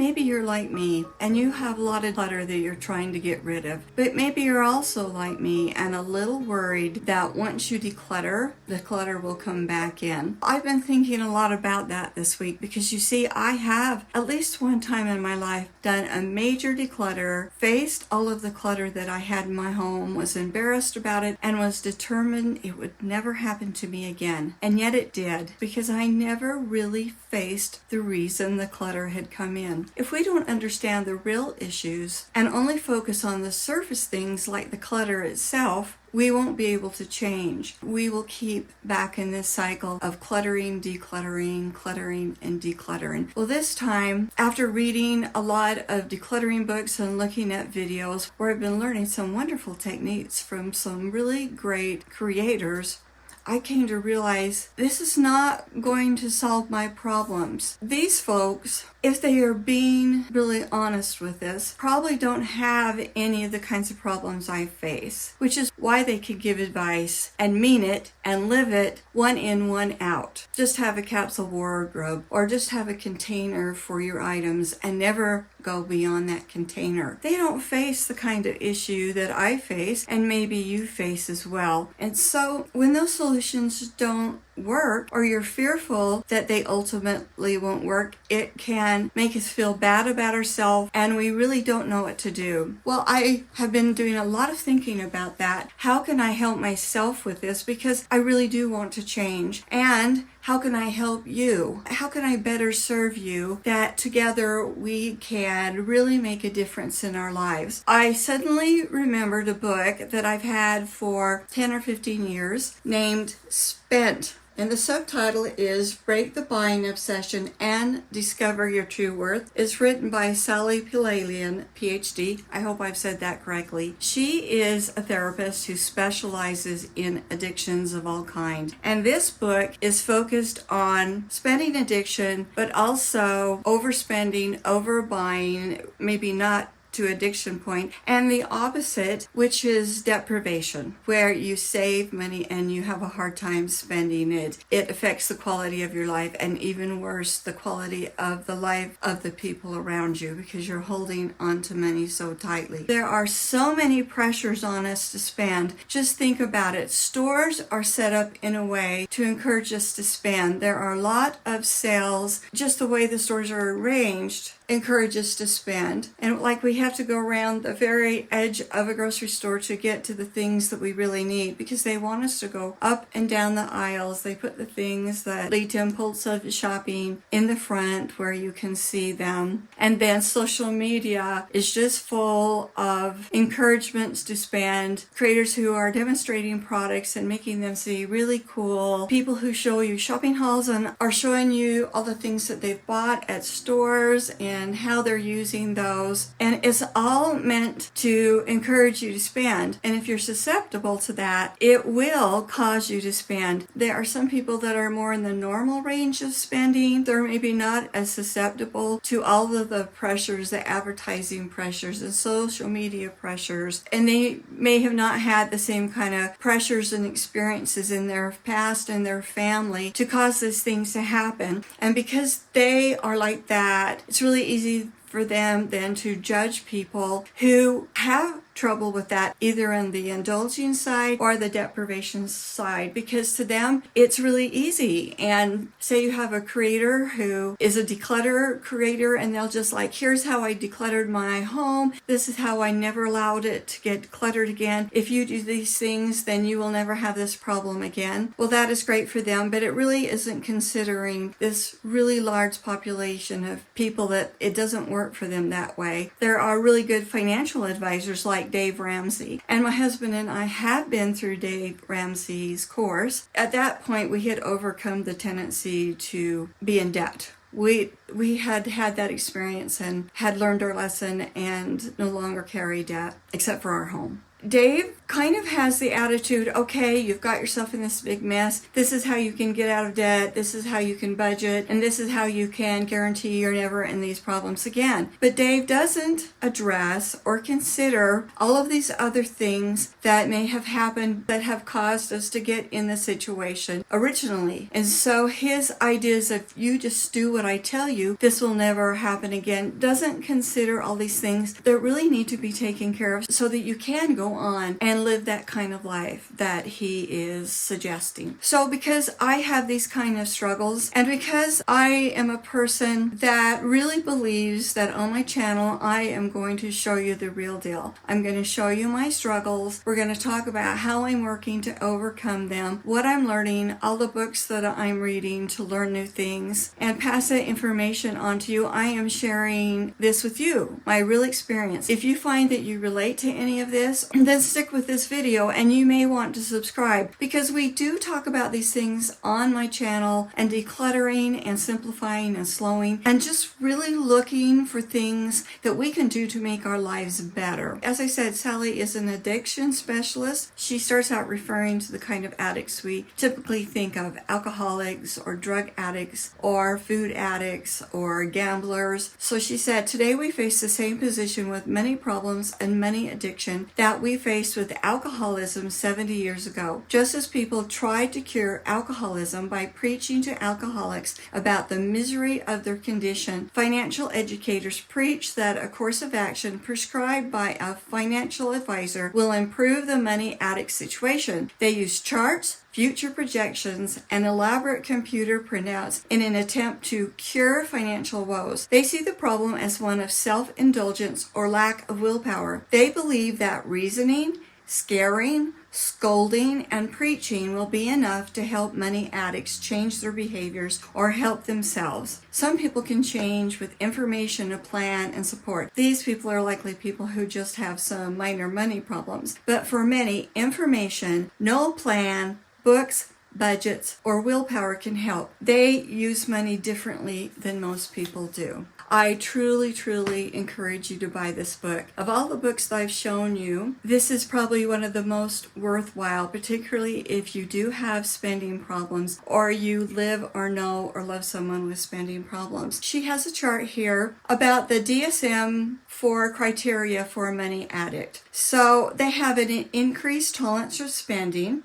Maybe you're like me and you have a lot of clutter that you're trying to get rid of, but maybe you're also like me and a little worried that once you declutter, the clutter will come back in. I've been thinking a lot about that this week because you see, I have at least one time in my life done a major declutter, faced all of the clutter that I had in my home, was embarrassed about it, and was determined it would never happen to me again. And yet it did, because I never really faced the reason the clutter had come in. If we don't understand the real issues and only focus on the surface things like the clutter itself, we won't be able to change. We will keep back in this cycle of cluttering, decluttering, cluttering, and decluttering. Well, this time, after reading a lot of decluttering books and looking at videos where I've been learning some wonderful techniques from some really great creators, I came to realize this is not going to solve my problems. These folks, if they are being really honest with this, probably don't have any of the kinds of problems I face, which is why they could give advice and mean it and live it, one in, one out. Just have a capsule wardrobe or just have a container for your items and never go beyond that container. They don't face the kind of issue that I face and maybe you face as well. And so when those solutions don't work, or you're fearful that they ultimately won't work, it can make us feel bad about ourselves and we really don't know what to do. Well, I have been doing a lot of thinking about that. How can I help myself with this? Because I really do want to change. And how can I help you? How can I better serve you that together we can really make a difference in our lives? I suddenly remembered a book that I've had for 10 or 15 years named Spent. And the subtitle is Break the Buying Obsession and Discover Your True Worth. It's written by Sally Pilalian, PhD. I hope I've said that correctly. She is a therapist who specializes in addictions of all kinds. And this book is focused on spending addiction, but also overspending, overbuying, maybe not to addiction point, and the opposite, which is deprivation, where you save money and you have a hard time spending it. It affects the quality of your life, and even worse, the quality of the life of the people around you, because you're holding onto money so tightly. There are so many pressures on us to spend. Just think about it. Stores are set up in a way to encourage us to spend. There are a lot of sales. Just the way the stores are arranged encourage us to spend. And like we have to go around the very edge of a grocery store to get to the things that we really need, because they want us to go up and down the aisles. They put the things that lead to impulsive shopping in the front where you can see them. And then social media is just full of encouragements to spend, creators who are demonstrating products and making them see really cool, people who show you shopping hauls and are showing you all the things that they've bought at stores and how they're using those. And it's all meant to encourage you to spend. And if you're susceptible to that, it will cause you to spend. There are some people that are more in the normal range of spending. They're maybe not as susceptible to all of the pressures, the advertising pressures, the social media pressures. And they may have not had the same kind of pressures and experiences in their past and their family to cause these things to happen. And because they are like that, it's really easy for them then to judge people who have trouble with that, either on the indulging side or the deprivation side, because to them it's really easy. And say you have a creator who is a declutter creator, and they'll just like, here's how I decluttered my home, this is how I never allowed it to get cluttered again. If you do these things, then you will never have this problem again. Well, that is great for them, but it really isn't considering this really large population of people that it doesn't work for them that way. There are really good financial advisors like Dave Ramsey, and my husband and I have been through Dave Ramsey's course. At that point, we had overcome the tendency to be in debt. We had had that experience and had learned our lesson and no longer carry debt except for our home. Dave kind of has the attitude, okay, you've got yourself in this big mess. This is how you can get out of debt. This is how you can budget. And this is how you can guarantee you're never in these problems again. But Dave doesn't address or consider all of these other things that may have happened that have caused us to get in the situation originally. And so his ideas of you just do what I tell you, this will never happen again, doesn't consider all these things that really need to be taken care of so that you can go on and live that kind of life that he is suggesting. So because I have these kind of struggles, and because I am a person that really believes that on my channel I am going to show you the real deal. I'm going to show you my struggles. We're going to talk about how I'm working to overcome them, what I'm learning, all the books that I'm reading to learn new things, and pass that information on to you. I am sharing this with you, my real experience. If you find that you relate to any of this, then stick with this video, and you may want to subscribe, because we do talk about these things on my channel, and decluttering and simplifying and slowing, and just really looking for things that we can do to make our lives better. As I said, Sally is an addiction specialist. She starts out referring to the kind of addicts we typically think of, alcoholics or drug addicts or food addicts or gamblers. So she said, today we face the same position with many problems and many addiction that we faced with alcoholism 70 years ago. Just as people tried to cure alcoholism by preaching to alcoholics about the misery of their condition, financial educators preach that a course of action prescribed by a financial advisor will improve the money addict situation. They use charts, future projections, and elaborate computer printouts in an attempt to cure financial woes. They see the problem as one of self-indulgence or lack of willpower. They believe that reasoning, scaring, scolding, and preaching will be enough to help money addicts change their behaviors or help themselves. Some people can change with information, a plan, and support. These people are likely people who just have some minor money problems. But for many, information, no plan, books, budgets, or willpower can help. They use money differently than most people do. I truly encourage you to buy this book. Of all the books that I've shown you, this is probably one of the most worthwhile, particularly if you do have spending problems, or you live or know or love someone with spending problems. She has a chart here about the DSM-4 criteria for a money addict. So they have an increased tolerance for spending.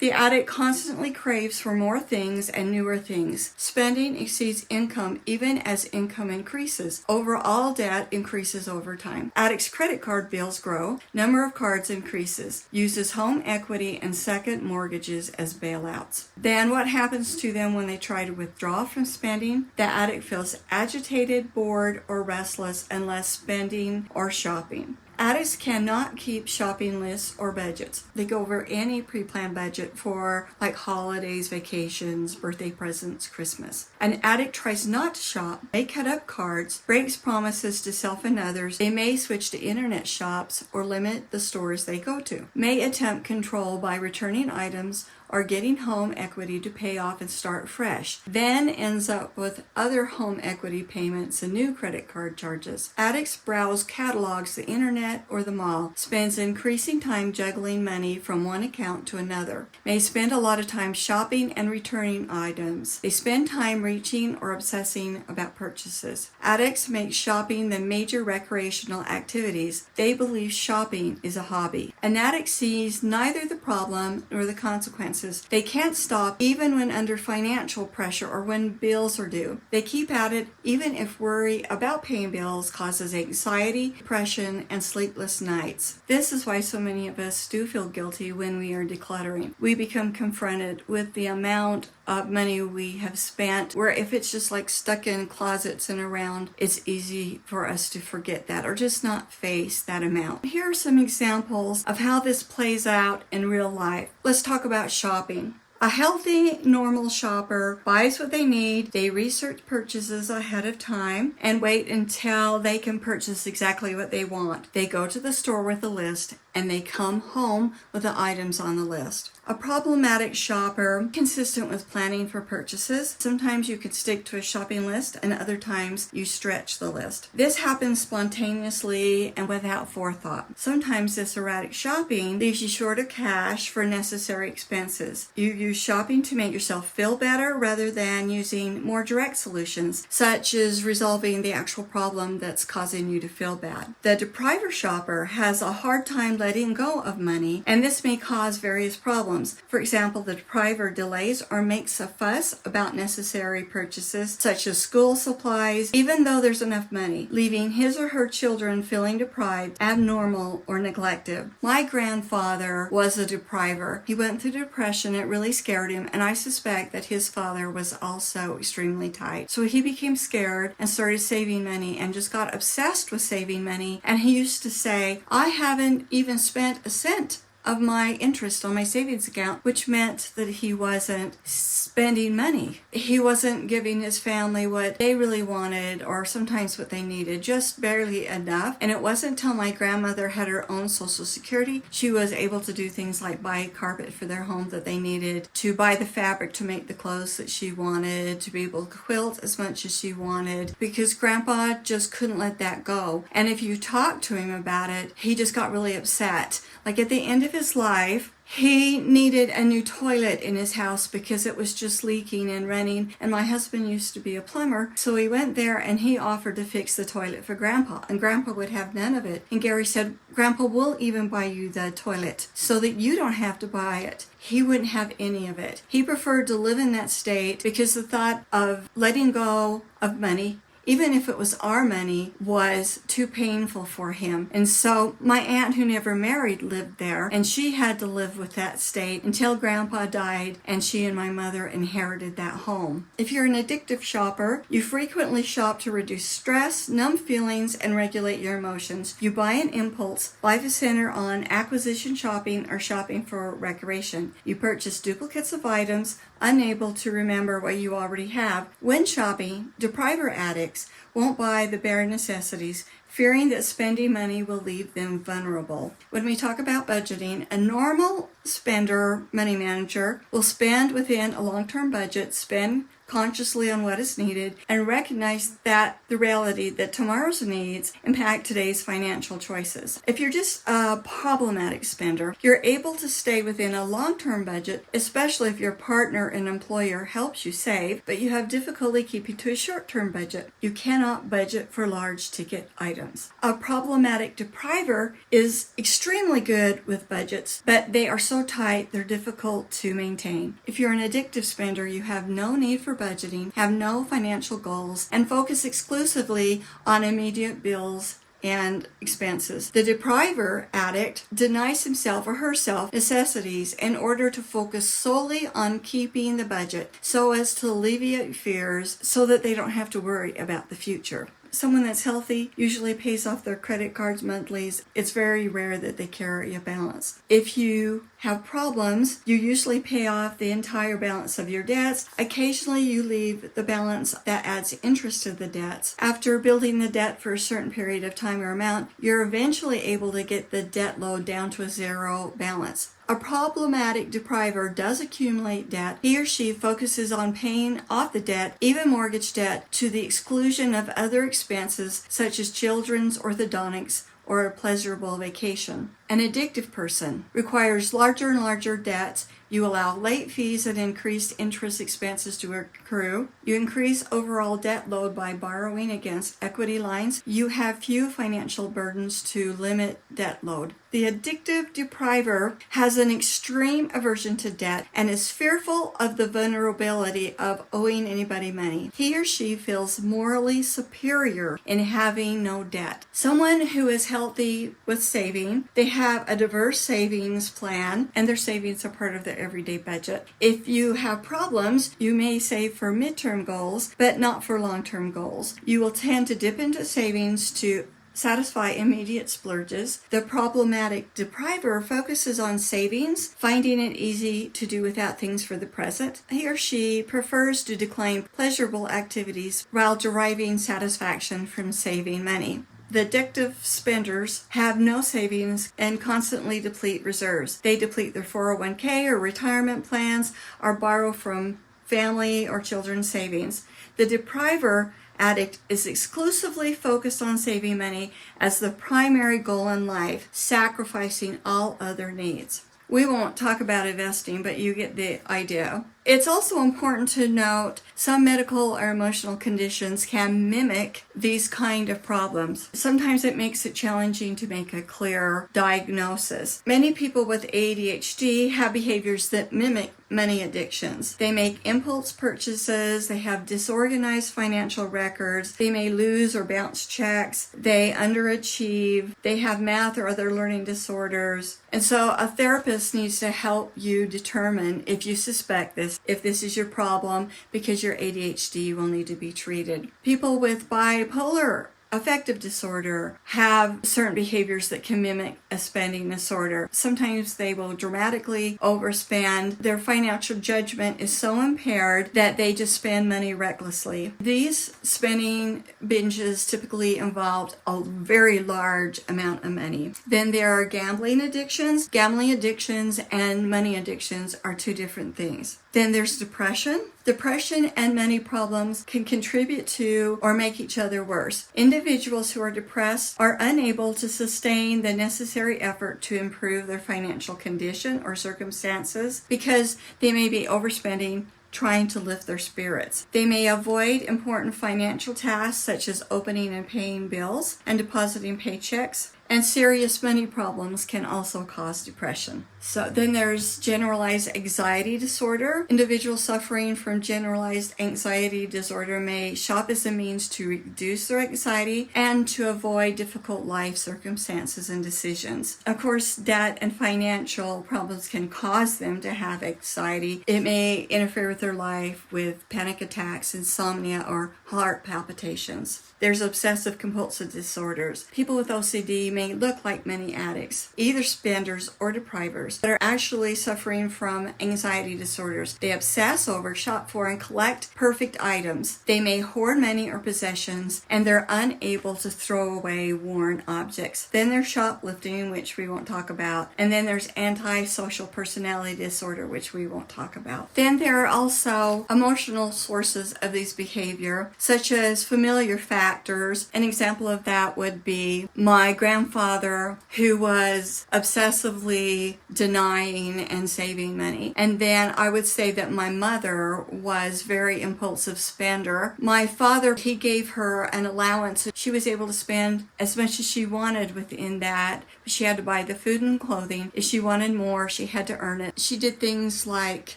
The addict constantly craves for more things and newer things. Spending exceeds income even as income increases. Overall debt increases over time. Addict's credit card bills grow. Number of cards increases. Uses home equity and second mortgages as bailouts. Then what happens to them when they try to withdraw from spending? The addict feels agitated, bored, or restless unless spending or shopping. Addicts cannot keep shopping lists or budgets. They go over any pre-planned budget for like holidays, vacations, birthday presents, Christmas. An addict tries not to shop, may cut up cards, breaks promises to self and others. They may switch to internet shops or limit the stores they go to. May attempt control by returning items or getting home equity to pay off and start fresh, then ends up with other home equity payments and new credit card charges. Addicts browse catalogs, the internet, or the mall, spends increasing time juggling money from one account to another, may spend a lot of time shopping and returning items. They spend time reaching or obsessing about purchases. Addicts make shopping the major recreational activities. They believe shopping is a hobby. An addict sees neither the problem nor the consequences. They can't stop even when under financial pressure or when bills are due. They keep at it even if worry about paying bills causes anxiety, depression, and sleepless nights. This is why so many of us do feel guilty when we are decluttering. We become confronted with the amount of money we have spent, where if it's just like stuck in closets and around, it's easy for us to forget that or just not face that amount. Here are some examples of how this plays out in real life. Let's talk about shopping. A healthy, normal shopper buys what they need. They research purchases ahead of time and wait until they can purchase exactly what they want. They go to the store with a list and they come home with the items on the list. A problematic shopper, consistent with planning for purchases. Sometimes you could stick to a shopping list and other times you stretch the list. This happens spontaneously and without forethought. Sometimes this erratic shopping leaves you short of cash for necessary expenses. You use shopping to make yourself feel better rather than using more direct solutions, such as resolving the actual problem that's causing you to feel bad. The depriver shopper has a hard time letting go of money, and this may cause various problems. For example, the depriver delays or makes a fuss about necessary purchases, such as school supplies, even though there's enough money, leaving his or her children feeling deprived, abnormal, or neglected. My grandfather was a depriver. He went through depression. It really scared him, and I suspect that his father was also extremely tight. So he became scared and started saving money and just got obsessed with saving money. And he used to say, I haven't even spent a cent of my interest on my savings account, which meant that he wasn't spending money. He wasn't giving his family what they really wanted or sometimes what they needed, just barely enough. And it wasn't until my grandmother had her own Social Security, she was able to do things like buy carpet for their home that they needed, to buy the fabric to make the clothes that she wanted, to be able to quilt as much as she wanted, because Grandpa just couldn't let that go. And if you talk to him about it, he just got really upset. Like at the end of his life, he needed a new toilet in his house because it was just leaking and running. And my husband used to be a plumber, so he went there and he offered to fix the toilet for Grandpa. And Grandpa would have none of it. And Gary said, Grandpa, we'll even buy you the toilet so that you don't have to buy it. He wouldn't have any of it. He preferred to live in that state because the thought of letting go of money, even if it was our money, was too painful for him. And so my aunt, who never married, lived there, and she had to live with that state until Grandpa died and she and my mother inherited that home. If you're an addictive shopper, you frequently shop to reduce stress, numb feelings, and regulate your emotions. You buy an impulse. Life is centered on acquisition shopping or shopping for recreation. You purchase duplicates of items, unable to remember what you already have. When shopping, depriver addicts won't buy the bare necessities, fearing that spending money will leave them vulnerable. When we talk about budgeting, a normal spender, money manager, will spend within a long-term budget, spend consciously on what is needed, and recognize that the reality that tomorrow's needs impact today's financial choices. If you're just a problematic spender, you're able to stay within a long-term budget, especially if your partner and employer helps you save, but you have difficulty keeping to a short-term budget. You cannot budget for large ticket items. A problematic depriver is extremely good with budgets, but they are so tight they're difficult to maintain. If you're an addictive spender, you have no need for budgeting, have no financial goals, and focus exclusively on immediate bills and expenses. The depriver addict denies himself or herself necessities in order to focus solely on keeping the budget so as to alleviate fears so that they don't have to worry about the future. Someone that's healthy usually pays off their credit cards monthlies. It's very rare that they carry a balance. If you have problems, you usually pay off the entire balance of your debts. Occasionally you leave the balance that adds interest to the debts. After building the debt for a certain period of time or amount, you're eventually able to get the debt load down to a zero balance. A problematic depriver does accumulate debt. He or she focuses on paying off the debt, even mortgage debt, to the exclusion of other expenses such as children's orthodontics or a pleasurable vacation. An addictive person requires larger and larger debts. You allow late fees and increased interest expenses to accrue. You increase overall debt load by borrowing against equity lines. You have few financial burdens to limit debt load. The addictive depriver has an extreme aversion to debt and is fearful of the vulnerability of owing anybody money. He or she feels morally superior in having no debt. Someone who is healthy with saving, they have a diverse savings plan and their savings are part of their everyday budget. If you have problems, you may save for midterm goals, but not for long-term goals. You will tend to dip into savings to satisfy immediate splurges. The problematic depriver focuses on savings, finding it easy to do without things for the present. He or she prefers to decline pleasurable activities while deriving satisfaction from saving money. The addictive spenders have no savings and constantly deplete reserves. They deplete their 401k or retirement plans or borrow from family or children's savings. The depriver addict is exclusively focused on saving money as the primary goal in life, sacrificing all other needs. We won't talk about investing, but you get the idea. It's also important to note some medical or emotional conditions can mimic these kind of problems. Sometimes it makes it challenging to make a clear diagnosis. Many people with ADHD have behaviors that mimic money addictions. They make impulse purchases, they have disorganized financial records, they may lose or bounce checks, they underachieve, they have math or other learning disorders. And so a therapist needs to help you determine if you suspect this, if this is your problem, because your ADHD will need to be treated. People with bipolar affective disorder have certain behaviors that can mimic a spending disorder. Sometimes they will dramatically overspend. Their financial judgment is so impaired that they just spend money recklessly. These spending binges typically involve a very large amount of money. Then there are gambling addictions. Gambling addictions and money addictions are two different things. Then there's depression. Depression and money problems can contribute to or make each other worse. Individuals who are depressed are unable to sustain the necessary effort to improve their financial condition or circumstances because they may be overspending, trying to lift their spirits. They may avoid important financial tasks such as opening and paying bills and depositing paychecks. And serious money problems can also cause depression. So then there's generalized anxiety disorder. Individuals suffering from generalized anxiety disorder may shop as a means to reduce their anxiety and to avoid difficult life circumstances and decisions. Of course, debt and financial problems can cause them to have anxiety. It may interfere with their life with panic attacks, insomnia, or heart palpitations. There's obsessive compulsive disorders. People with OCD may look like many addicts, either spenders or deprivers, but are actually suffering from anxiety disorders. They obsess over, shop for, and collect perfect items. They may hoard money or possessions, and they're unable to throw away worn objects. Then there's shoplifting, which we won't talk about. And then there's antisocial personality disorder, which we won't talk about. Then there are also emotional sources of these behavior, such as familiar factors. An example of that would be my grandfather, who was obsessively denying and saving money. And then I would say that my mother was very impulsive spender. My father, he gave her an allowance. She was able to spend as much as she wanted within that, but she had to buy the food and clothing. If she wanted more, she had to earn it. She did things like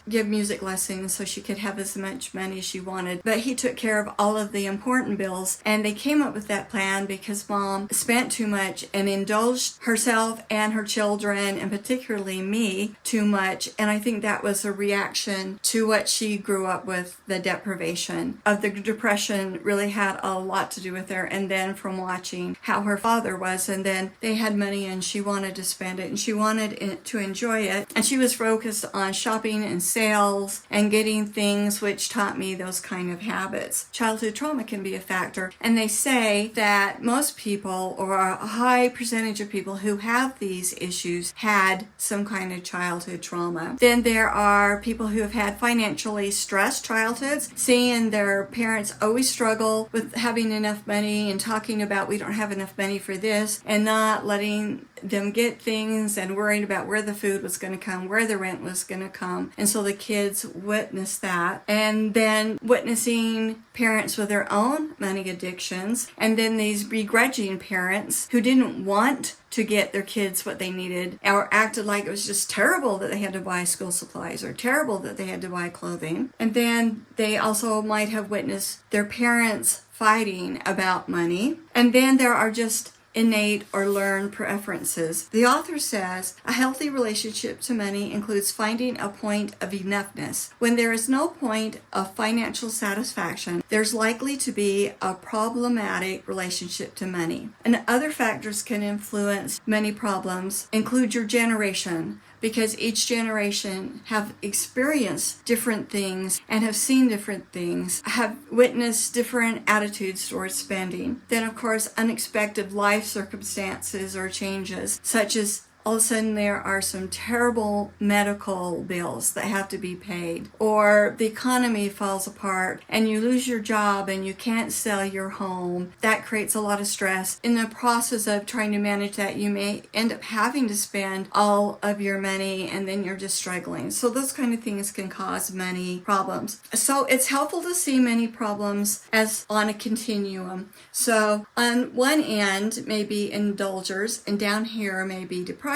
give music lessons so she could have as much money as she wanted. But he took care of all of the important bills, and they came up with that plan because mom spent too much and indulged herself and her children, and particularly me, too much. And I think that was a reaction to what she grew up with. The deprivation of the depression really had a lot to do with her. And then from watching how her father was, and then they had money and she wanted to spend it and she wanted to enjoy it. And she was focused on shopping and sales and getting things, which taught me those kind of habits. Childhood trauma can be a factor. And they say that most people, or a high percentage of people who have these issues, had some kind of childhood trauma. Then there are people who have had financially stressed childhoods, seeing their parents always struggle with having enough money and talking about we don't have enough money for this, and not letting them get things and worrying about where the food was going to come, where the rent was going to come. And so the kids witnessed that. And then witnessing parents with their own money addictions, and then these begrudging parents who didn't want to get their kids what they needed, or acted like it was just terrible that they had to buy school supplies or terrible that they had to buy clothing. And then they also might have witnessed their parents fighting about money. And then there are just innate or learned preferences. The author says, a healthy relationship to money includes finding a point of enoughness. When there is no point of financial satisfaction, there's likely to be a problematic relationship to money. And other factors can influence money problems include your generation. because each generation have experienced different things and have seen different things, have witnessed different attitudes towards spending. Then, of course, unexpected life circumstances or changes, such as all of a sudden there are some terrible medical bills that have to be paid, or the economy falls apart and you lose your job and you can't sell your home. That creates a lot of stress. In the process of trying to manage that, you may end up having to spend all of your money and then you're just struggling. So those kind of things can cause money problems. So it's helpful to see many problems as on a continuum. So on one end may be indulgers, and down here may be deprivers.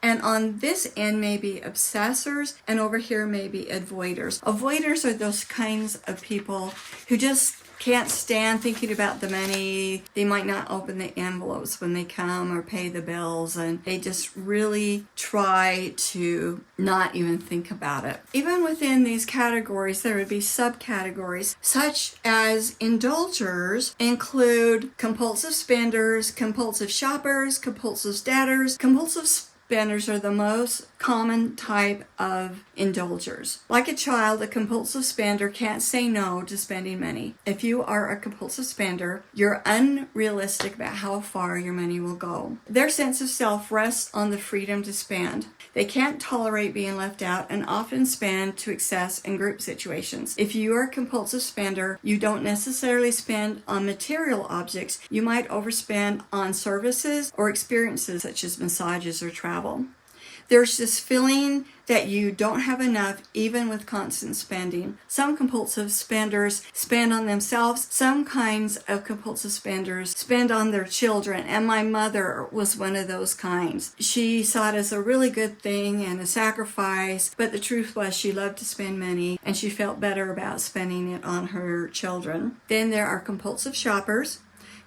And on this end may be obsessors, and over here may be avoiders. Avoiders are those kinds of people who just can't stand thinking about the money. They might not open the envelopes when they come or pay the bills, and they just really try to not even think about it. Even within these categories, there would be subcategories, such as indulgers include compulsive spenders, compulsive shoppers, compulsive debtors. Compulsive spenders are the most common type of indulgers. Like a child, a compulsive spender can't say no to spending money. If you are a compulsive spender, you're unrealistic about how far your money will go. Their sense of self rests on the freedom to spend. They can't tolerate being left out and often spend to excess in group situations. If you are a compulsive spender, you don't necessarily spend on material objects. You might overspend on services or experiences such as massages or travel. There's this feeling that you don't have enough even with constant spending. Some compulsive spenders spend on themselves. Some kinds of compulsive spenders spend on their children, and my mother was one of those kinds. She saw it as a really good thing and a sacrifice, but the truth was she loved to spend money and she felt better about spending it on her children. Then there are compulsive shoppers.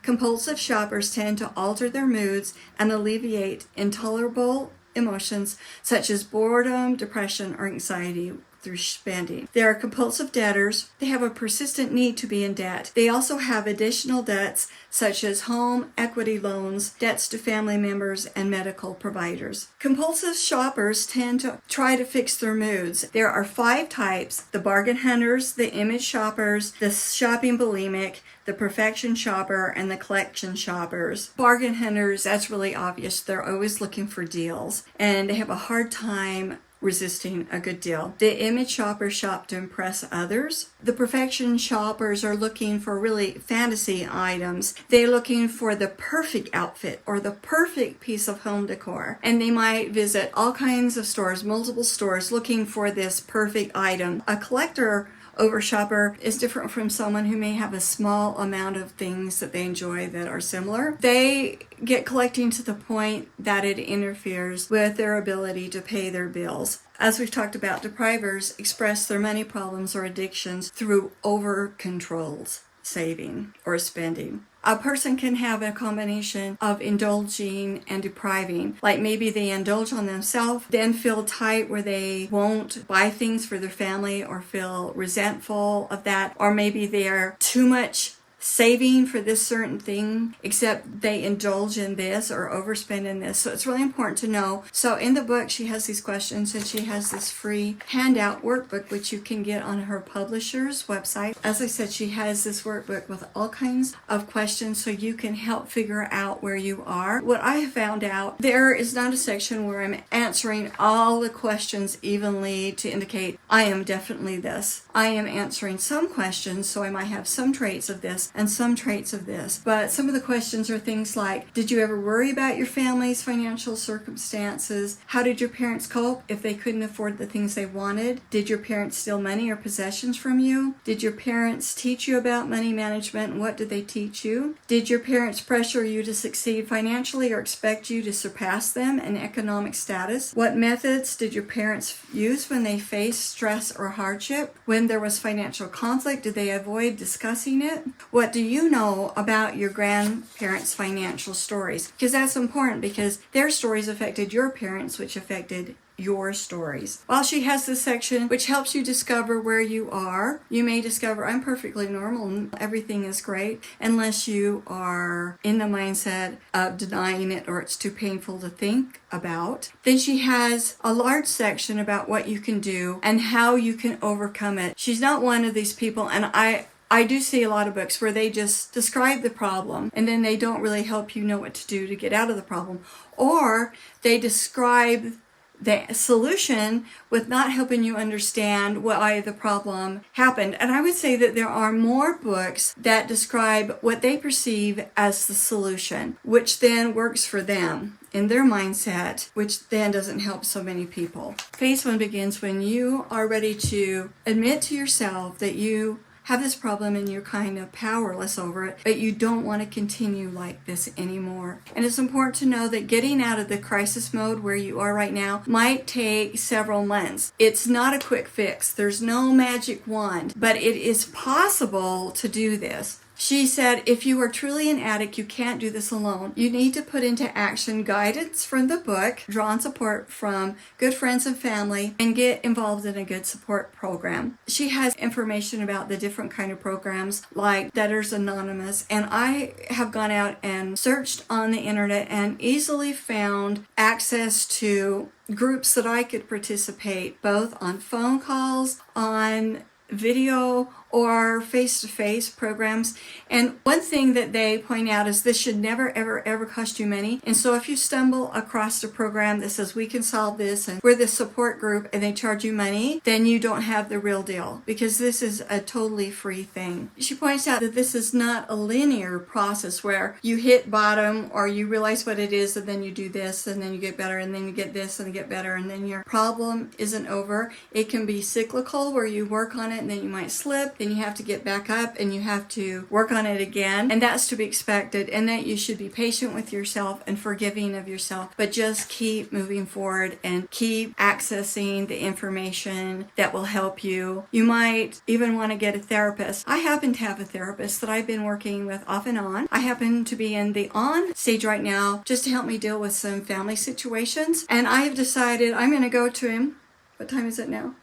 Compulsive shoppers tend to alter their moods and alleviate intolerable emotions such as boredom, depression, or anxiety through spending. There are compulsive debtors. They have a persistent need to be in debt. They also have additional debts such as home equity loans, debts to family members, and medical providers. Compulsive shoppers tend to try to fix their moods. There are 5 types: the bargain hunters, the image shoppers, the shopping bulimic, the perfection shopper, and the collection shoppers. Bargain hunters, that's really obvious. They're always looking for deals, and they have a hard time resisting a good deal. The image shoppers shop to impress others. The perfection shoppers are looking for really fantasy items. They're looking for the perfect outfit or the perfect piece of home decor. And they might visit all kinds of stores, multiple stores, looking for this perfect item. A collector over shopper is different from someone who may have a small amount of things that they enjoy that are similar. They get collecting to the point that it interferes with their ability to pay their bills. As we've talked about, deprivers express their money problems or addictions through over controls, saving, or spending. A person can have a combination of indulging and depriving. Like maybe they indulge on themselves, then feel tight where they won't buy things for their family or feel resentful of that. Or maybe they're too much saving for this certain thing, except they indulge in this or overspend in this. So it's really important to know. So in the book, she has these questions, and she has this free handout workbook, which you can get on her publisher's website. As I said, she has this workbook with all kinds of questions so you can help figure out where you are. What I have found out, there is not a section where I'm answering all the questions evenly to indicate I am definitely this. I am answering some questions, so I might have some traits of this and some traits of this. But some of the questions are things like, did you ever worry about your family's financial circumstances? How did your parents cope if they couldn't afford the things they wanted? Did your parents steal money or possessions from you? Did your parents teach you about money management, and what did they teach you? Did your parents pressure you to succeed financially or expect you to surpass them in economic status? What methods did your parents use when they faced stress or hardship? When there was financial conflict, did they avoid discussing it? What do you know about your grandparents' financial stories? Because that's important, because their stories affected your parents, which affected your stories. While she has this section which helps you discover where you are, you may discover I'm perfectly normal and everything is great, unless you are in the mindset of denying it or it's too painful to think about. Then she has a large section about what you can do and how you can overcome it. She's not one of these people, and I do see a lot of books where they just describe the problem and then they don't really help you know what to do to get out of the problem, or they describe the solution with not helping you understand why the problem happened. And I would say that there are more books that describe what they perceive as the solution, which then works for them in their mindset, which then doesn't help so many people. Phase 1 begins when you are ready to admit to yourself that you have this problem and you're kind of powerless over it, but you don't want to continue like this anymore. And it's important to know that getting out of the crisis mode where you are right now might take several months. It's not a quick fix. There's no magic wand, but it is possible to do this. She said, if you are truly an addict, you can't do this alone. You need to put into action guidance from the book, draw on support from good friends and family, and get involved in a good support program. She has information about the different kind of programs like Debtors Anonymous, and I have gone out and searched on the internet and easily found access to groups that I could participate, both on phone calls, on video, or face-to-face programs. And one thing that they point out is this should never, ever, ever cost you money. And so if you stumble across a program that says we can solve this and we're the support group and they charge you money, then you don't have the real deal, because this is a totally free thing. She points out that this is not a linear process where you hit bottom or you realize what it is and then you do this and then you get better and then you get this and you get better and then your problem isn't over. It can be cyclical where you work on it and then you might slip, then you have to get back up and you have to work on it again, and that's to be expected, and that you should be patient with yourself and forgiving of yourself, but just keep moving forward and keep accessing the information that will help you. You might even want to get a therapist. I happen to have a therapist that I've been working with off and on. I happen to be in the on stage right now just to help me deal with some family situations, and I have decided I'm going to go to him. What time is it now?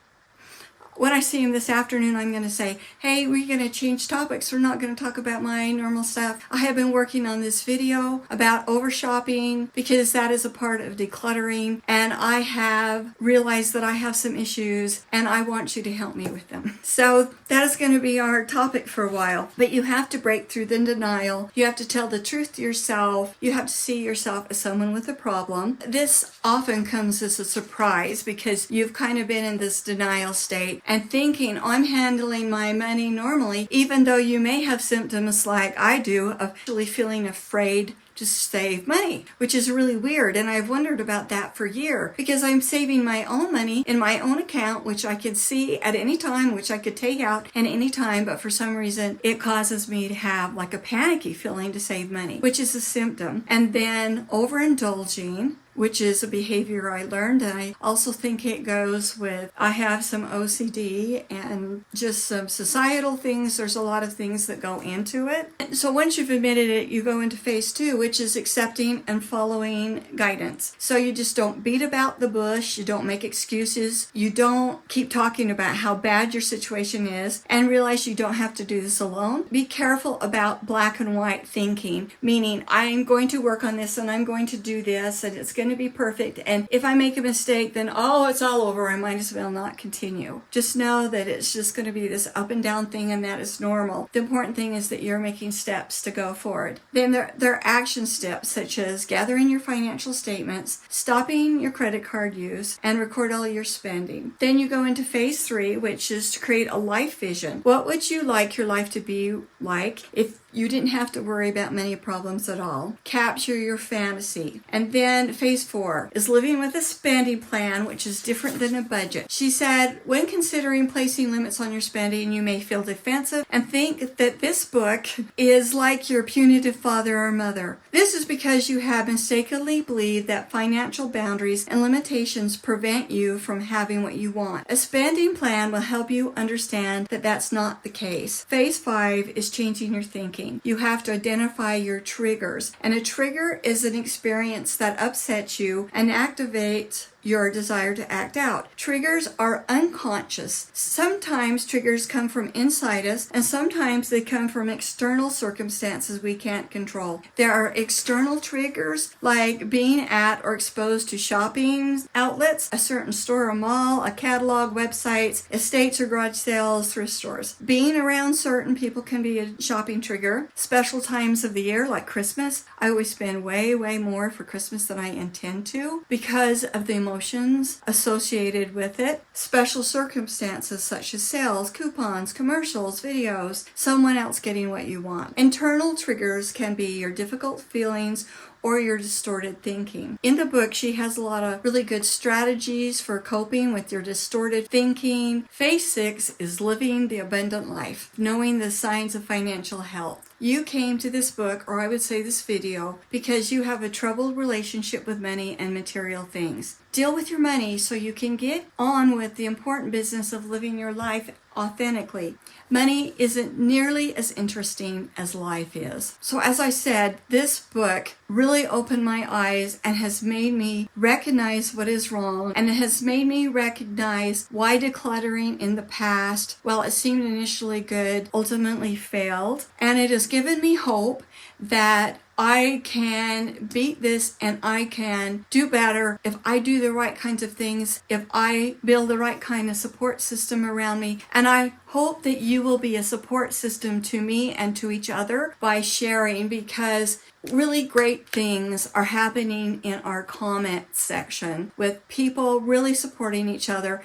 When I see him this afternoon, I'm going to say, hey, we're going to change topics. We're not going to talk about my normal stuff. I have been working on this video about over shopping because that is a part of decluttering. And I have realized that I have some issues and I want you to help me with them. So that is going to be our topic for a while. But you have to break through the denial. You have to tell the truth to yourself. You have to see yourself as someone with a problem. This often comes as a surprise because you've kind of been in this denial state and thinking, I'm handling my money normally, even though you may have symptoms like I do of actually feeling afraid to save money, which is really weird. And I've wondered about that for years because I'm saving my own money in my own account, which I could see at any time, which I could take out at any time. But for some reason, it causes me to have like a panicky feeling to save money, which is a symptom. And then overindulging, which is a behavior I learned. And I also think it goes with, I have some OCD and just some societal things. There's a lot of things that go into it. And so once you've admitted it, you go into phase 2, which is accepting and following guidance. So you just don't beat about the bush. You don't make excuses. You don't keep talking about how bad your situation is and realize you don't have to do this alone. Be careful about black and white thinking, meaning I'm going to work on this and I'm going to do this and it's going to be perfect, and if I make a mistake then it's all over, I might as well not continue. Just know that it's just going to be this up and down thing, and that is normal. The important thing is that you're making steps to go forward. Then there are action steps such as gathering your financial statements, stopping your credit card use, and record all your spending. Then you go into phase 3, which is to create a life vision. What would you like your life to be like if you didn't have to worry about many problems at all? Capture your fantasy. And then phase 4 is living with a spending plan, which is different than a budget. She said, when considering placing limits on your spending, you may feel defensive and think that this book is like your punitive father or mother. This is because you have mistakenly believed that financial boundaries and limitations prevent you from having what you want. A spending plan will help you understand that that's not the case. Phase 5 is changing your thinking. You have to identify your triggers. And a trigger is an experience that upsets you and activates your desire to act out. Triggers are unconscious. Sometimes triggers come from inside us, and sometimes they come from external circumstances we can't control. There are external triggers like being at or exposed to shopping outlets, a certain store or mall, a catalog, websites, estates or garage sales, thrift stores. Being around certain people can be a shopping trigger. Special times of the year like Christmas. I always spend way more for Christmas than I intend to because of the emotions associated with it. Special circumstances such as sales, coupons, commercials, videos, someone else getting what you want. Internal triggers can be your difficult feelings or your distorted thinking. In the book, she has a lot of really good strategies for coping with your distorted thinking. Phase 6 is living the abundant life, knowing the signs of financial health. You came to this book, or I would say this video, because you have a troubled relationship with money and material things. Deal with your money so you can get on with the important business of living your life authentically. Money isn't nearly as interesting as life is. So as I said, this book really opened my eyes and has made me recognize what is wrong, and it has made me recognize why decluttering in the past, while it seemed initially good, ultimately failed. And it has given me hope that I can beat this and I can do better if I do the right kinds of things, if I build the right kind of support system around me. And I hope that you will be a support system to me and to each other by sharing, because really great things are happening in our comment section with people really supporting each other.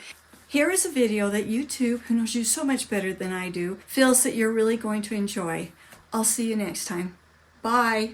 Here is a video that YouTube, who knows you so much better than I do, feels that you're really going to enjoy. I'll see you next time. Bye.